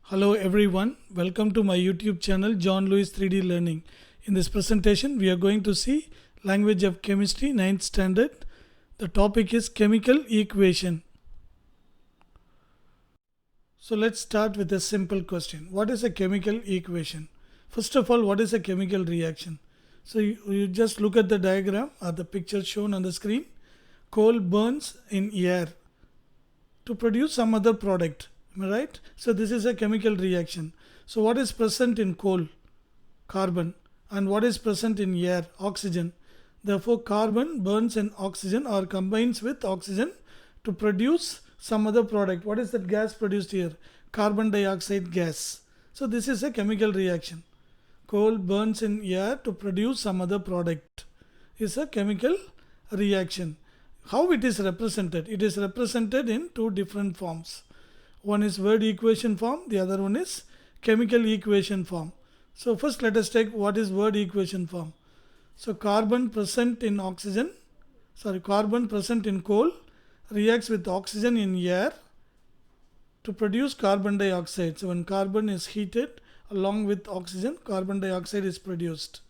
Hello everyone, welcome to my YouTube channel John Lewis 3D Learning. In this presentation we are going to see Language of Chemistry 9th standard. The topic is chemical equation. So let's start with a simple question. What is a chemical equation? First of all, what is a chemical reaction? So you just look at the diagram or the picture shown on the screen. Coal burns in air to produce some other product. Am I right? So this is a chemical reaction. So what is present in coal? Carbon. And what is present in air? Oxygen. Therefore carbon burns in oxygen or combines with oxygen to produce some other product. What is that gas produced here? Carbon dioxide gas. So this is a chemical reaction. Coal burns in air to produce some other product. Is a chemical reaction. How it is represented? It is represented in two different forms. One is word equation form, the other one is chemical equation form. So first let us take what is word equation form. So carbon present in coal reacts with oxygen in air to produce carbon dioxide. So when carbon is heated along with oxygen, carbon dioxide is produced.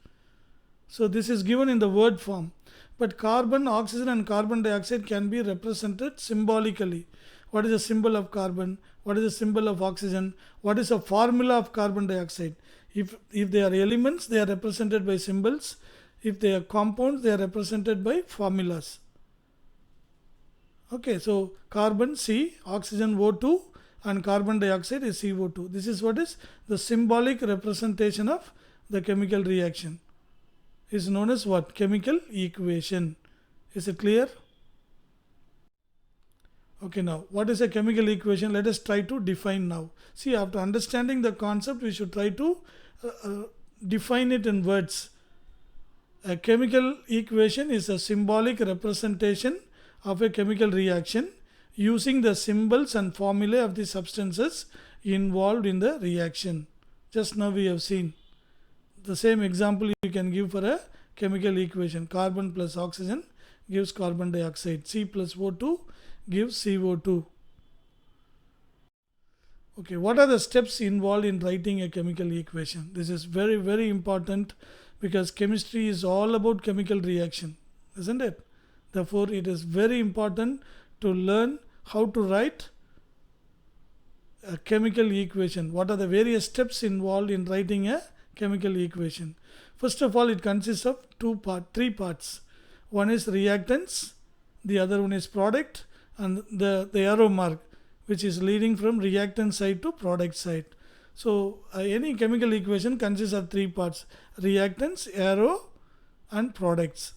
So this is given in the word form. But carbon, oxygen and carbon dioxide can be represented symbolically. What is the symbol of carbon? What is the symbol of oxygen? What is the formula of carbon dioxide? If they are elements, they are represented by symbols. If they are compounds, they are represented by formulas. Okay, so carbon C, oxygen O2 and carbon dioxide is CO2. This is what is the symbolic representation of the chemical reaction. Is known as what? Chemical equation. Is it clear? Okay, now what is a chemical equation? Let us try to define now. See, after understanding the concept, we should try to define it in words. A chemical equation is a symbolic representation of a chemical reaction using the symbols and formulae of the substances involved in the reaction. Just now we have seen the same example you can give for a chemical equation. Carbon plus oxygen gives carbon dioxide. C plus O2 gives CO2. Okay, what are the steps involved in writing a chemical equation? This is very, very important because chemistry is all about chemical reaction, isn't it? Therefore, it is very important to learn how to write a chemical equation. What are the various steps involved in writing a chemical equation? First of all, it consists of three parts. One is reactants, the other one is product, and the arrow mark which is leading from reactant side to product side. So any chemical equation consists of three parts: reactants, arrow and products.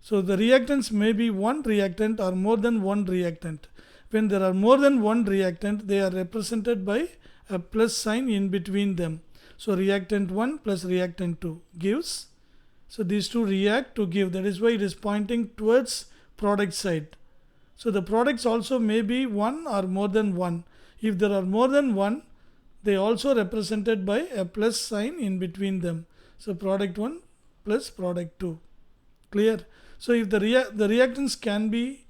So the reactants may be one reactant or more than one reactant. When there are more than one reactant, they are represented by a plus sign in between them. So reactant 1 plus reactant 2 gives. So these two react to give. That is why it is pointing towards product side. So the products also may be one or more than one. If there are more than one, they also represented by a plus sign in between them. So product 1 plus product 2. Clear? So if the reactants can be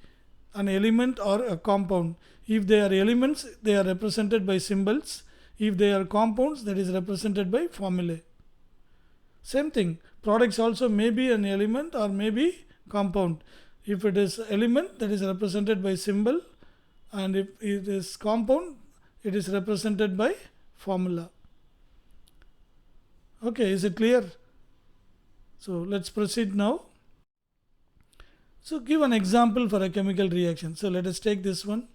an element or a compound. If they are elements, they are represented by symbols. If they are compounds, that is represented by formulae. Same thing, products also may be an element or may be compound. If it is element, that is represented by symbol, and if it is compound, it is represented by formula. Okay, is it clear? So let's proceed now. So give an example for a chemical reaction. So let us take this one.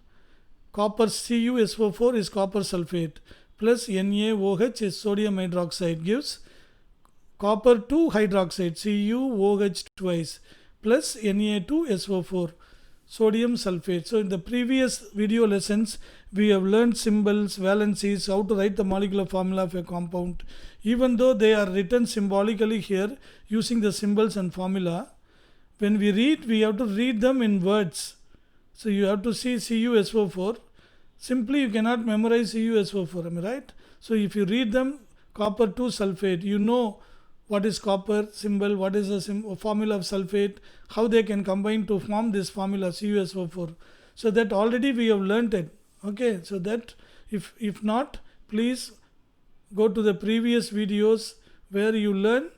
Copper CuSO4 is copper sulfate plus NaOH is sodium hydroxide gives copper 2 hydroxide CuOH twice plus Na2SO4 sodium sulfate. So in the previous video lessons we have learned symbols, valencies, how to write the molecular formula of a compound. Even though they are written symbolically here using the symbols and formula, when we read, we have to read them in words. So you have to see CuSO4. Simply you cannot memorize CuSO4, am I right? So if you read them, copper 2 sulfate, you know what is copper symbol, what is the formula of sulfate, how they can combine to form this formula CuSO4. So that already we have learnt it. Okay, so that if not, please go to the previous videos where you learn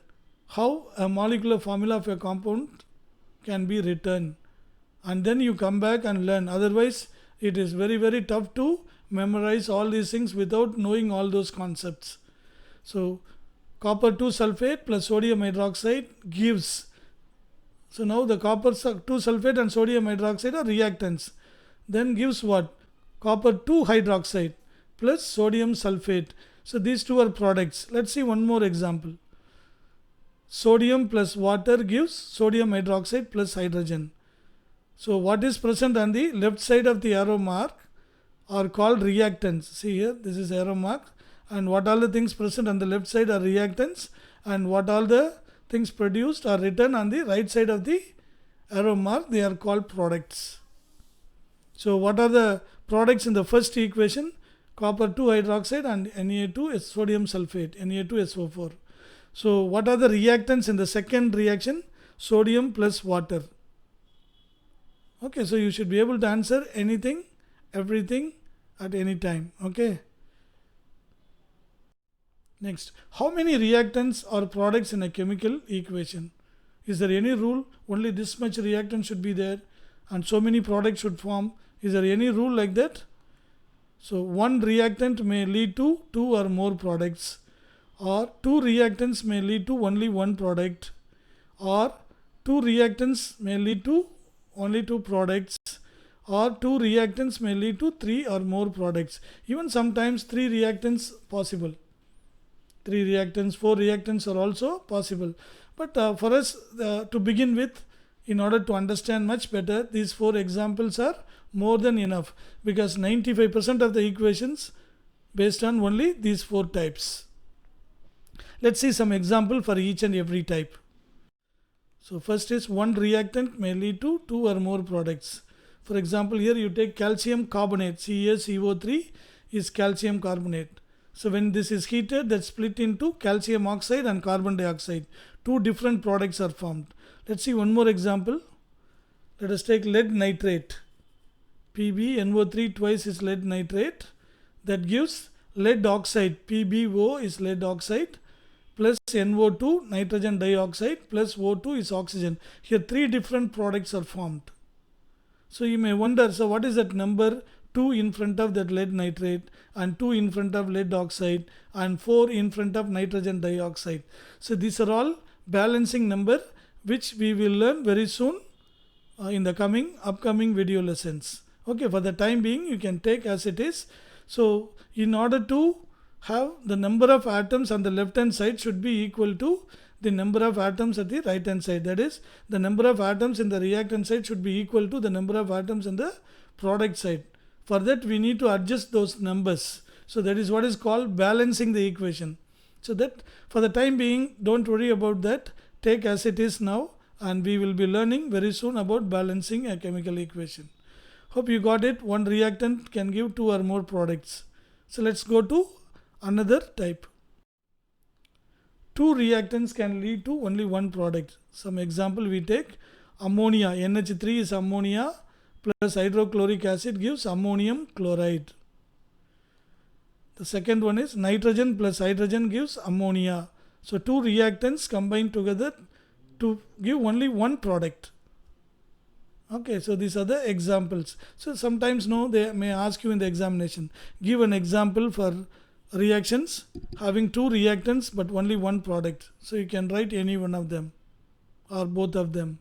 how a molecular formula of a compound can be written, and then you come back and learn. Otherwise it is very, very tough to memorize all these things without knowing all those concepts. So copper 2 sulfate plus sodium hydroxide gives, so now the copper 2 sulfate and sodium hydroxide are reactants, then gives what? Copper 2 hydroxide plus sodium sulfate. So these two are products. Let's see one more example. Sodium plus water gives sodium hydroxide plus hydrogen. So what is present on the left side of the arrow mark are called reactants. See here, this is arrow mark, and what all the things present on the left side are reactants, and what all the things produced are written on the right side of the arrow mark, they are called products. So what are the products in the first equation? Copper 2 hydroxide and Na2 is sodium sulfate, Na2SO4. So what are the reactants in the second reaction? Sodium plus water. Okay, so you should be able to answer anything, everything at any time. Okay. Next, how many reactants or products in a chemical equation? Is there any rule? Only this much reactant should be there and so many products should form. Is there any rule like that? So one reactant may lead to two or more products, or two reactants may lead to only one product, or two reactants may lead to only two products, or two reactants may lead to three or more products. Even sometimes three reactants possible. 3 reactants, 4 reactants are also possible. But for us to begin with, in order to understand much better, these 4 examples are more than enough, because 95% of the equations based on only these 4 types. Let's see some example for each and every type. So first is one reactant may lead to 2 or more products. For example, here you take calcium carbonate, CaCO3 is calcium carbonate. So when this is heated, that's split into calcium oxide and carbon dioxide. 2 different products are formed. Let's see one more example. Let us take lead nitrate. PbNO3 twice is lead nitrate. That gives lead oxide. PbO is lead oxide plus NO2 nitrogen dioxide plus O2 is oxygen. Here 3 different products are formed. So you may wonder, so what is that number? 2 in front of that lead nitrate and 2 in front of lead oxide and 4 in front of nitrogen dioxide. So these are all balancing number which we will learn very soon in the upcoming video lessons. Okay, for the time being you can take as it is. So in order to have the number of atoms on the left hand side should be equal to the number of atoms at the right hand side. That is, the number of atoms in the reactant side should be equal to the number of atoms in the product side. For that we need to adjust those numbers. So that is what is called balancing the equation. So that for the time being, don't worry about that. Take as it is now, and we will be learning very soon about balancing a chemical equation. Hope you got it. One reactant can give 2 or more products. So let's go to another type. 2 reactants can lead to only one product. Some example we take ammonia. NH3 is ammonia plus hydrochloric acid gives ammonium chloride. The second one is nitrogen plus hydrogen gives ammonia. So 2 reactants combine together to give only one product. Okay, so these are the examples. So sometimes they may ask you in the examination, give an example for reactions having 2 reactants but only one product. So you can write any one of them or both of them.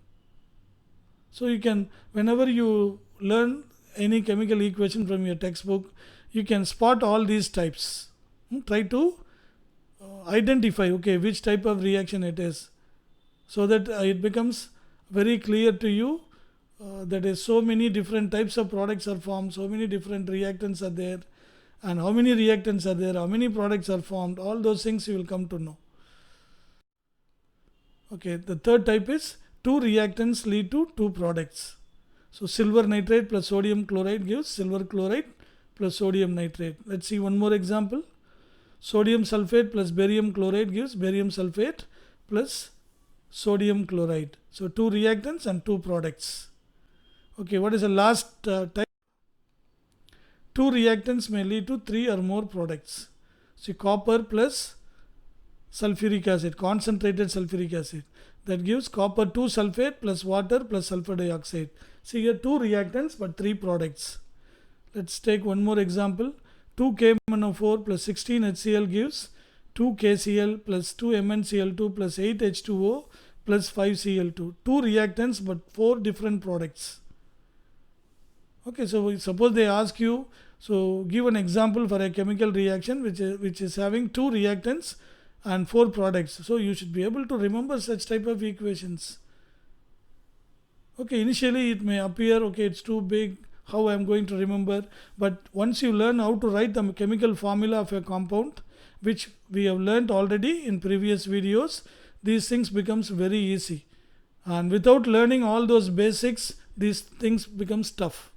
So you can, whenever you learn any chemical equation from your textbook, you can spot all these types. Try to identify, okay, which type of reaction it is, so that it becomes very clear to you that is so many different types of products are formed, so many different reactants are there, and how many reactants are there, how many products are formed. All those things you will come to know. Okay, the third type is 2 reactants lead to 2 products. So silver nitrate plus sodium chloride gives silver chloride plus sodium nitrate. Let's see one more example. Sodium sulfate plus barium chloride gives barium sulfate plus sodium chloride. So 2 reactants and 2 products. Okay, what is the last type? 2 reactants may lead to 3 or more products. See, copper plus sulfuric acid, concentrated sulfuric acid. That gives copper 2 sulfate plus water plus sulfur dioxide. See here 2 reactants but 3 products. Let's take one more example. 2 KMnO4 plus 16 HCl gives 2 KCl plus 2 MnCl2 plus 8 H2O plus 5 Cl2. 2 reactants but 4 different products. Okay, so suppose they ask you, so give an example for a chemical reaction which is having 2 reactants and 4 products. So you should be able to remember such type of equations. Okay, initially it may appear, okay, it's too big, how I am going to remember. But once you learn how to write the chemical formula of a compound, which we have learned already in previous videos, these things becomes very easy. And without learning all those basics, these things becomes tough.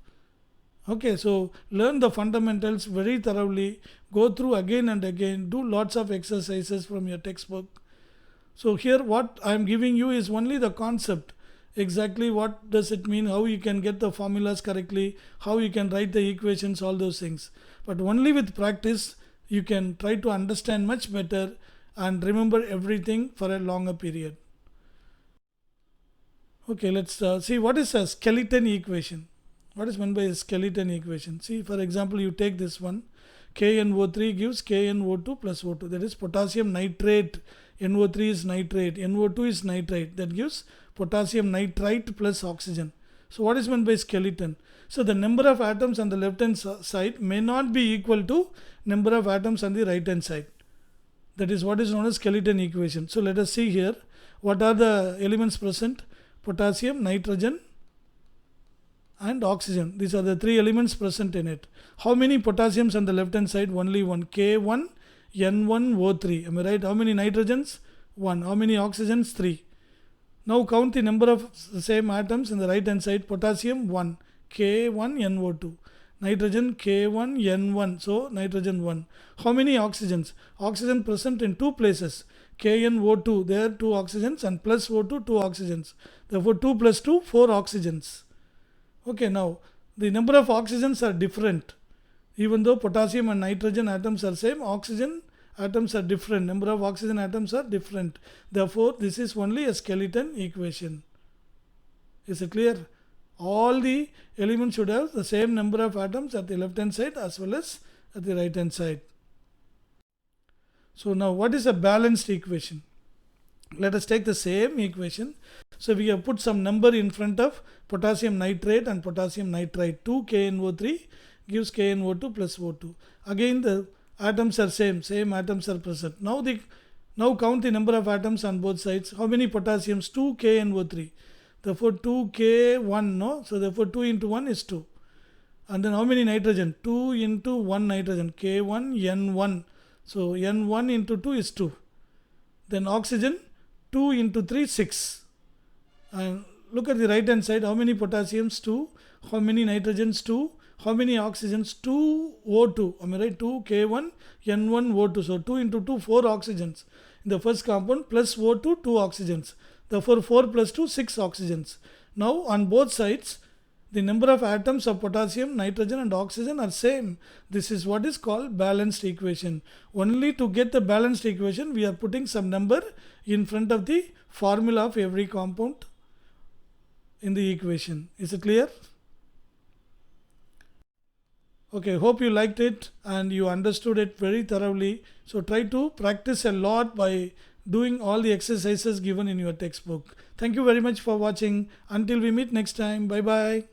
Okay, so learn the fundamentals very thoroughly, go through again and again, do lots of exercises from your textbook. So here what I am giving you is only the concept. Exactly what does it mean, how you can get the formulas correctly, how you can write the equations, all those things. But only with practice you can try to understand much better and remember everything for a longer period. Okay, let's see what is a skeleton equation. What is meant by a skeleton equation? See, for example, you take this one. KNO3 gives KNO2 plus O2. That is potassium nitrate. NO3 is nitrate. NO2 is nitrite. That gives potassium nitrite plus oxygen. So what is meant by skeleton? So the number of atoms on the left hand side may not be equal to number of atoms on the right hand side. That is what is known as skeleton equation. So let us see here. What are the elements present? Potassium, nitrogen, and oxygen. These are the 3 elements present in it. How many potassiums on the left hand side? Only one. K1, N1, O3. Am I right? How many nitrogens? 1. How many oxygens? 3. Now count the number of the same atoms in the right hand side. Potassium 1, K1, NO2. Nitrogen K1, N1. So nitrogen 1. How many oxygens? Oxygen present in 2 places. KNO2, there 2 oxygens, and plus O2, 2 oxygens. Therefore 2 plus 2, 4 oxygens. Okay, now the number of oxygens are different. Even though potassium and nitrogen atoms are same, oxygen atoms are different. Number of oxygen atoms are different. Therefore, this is only a skeleton equation. Is it clear? All the elements should have the same number of atoms at the left hand side as well as at the right hand side. So now what is a balanced equation? Let us take the same equation. So we have put some number in front of potassium nitrate and potassium nitrite. 2 KNO3 gives KNO2 plus O2. Again the atoms are same atoms are present. Now count the number of atoms on both sides. How many potassiums? 2 KNO3. Therefore 2 K1, no? So therefore 2 into 1 is 2. And then how many nitrogen? 2 into 1 nitrogen. K1, N1. So N1 into 2 is 2. Then oxygen, 2 into 3, 6. And look at the right hand side. How many potassiums? 2. How many nitrogens? 2. How many oxygens? 2 O2. Am I right? 2 K1, N1, O2. So 2 into 2, 4 oxygens. In the first compound, plus O2, 2 oxygens. Therefore 4 plus 2, 6 oxygens. Now on both sides, the number of atoms of potassium, nitrogen and oxygen are same. This is what is called balanced equation. Only to get the balanced equation, we are putting some number in front of the formula of every compound in the equation. Is it clear? Okay, hope you liked it and you understood it very thoroughly. So try to practice a lot by doing all the exercises given in your textbook. Thank you very much for watching. Until we meet next time. Bye bye.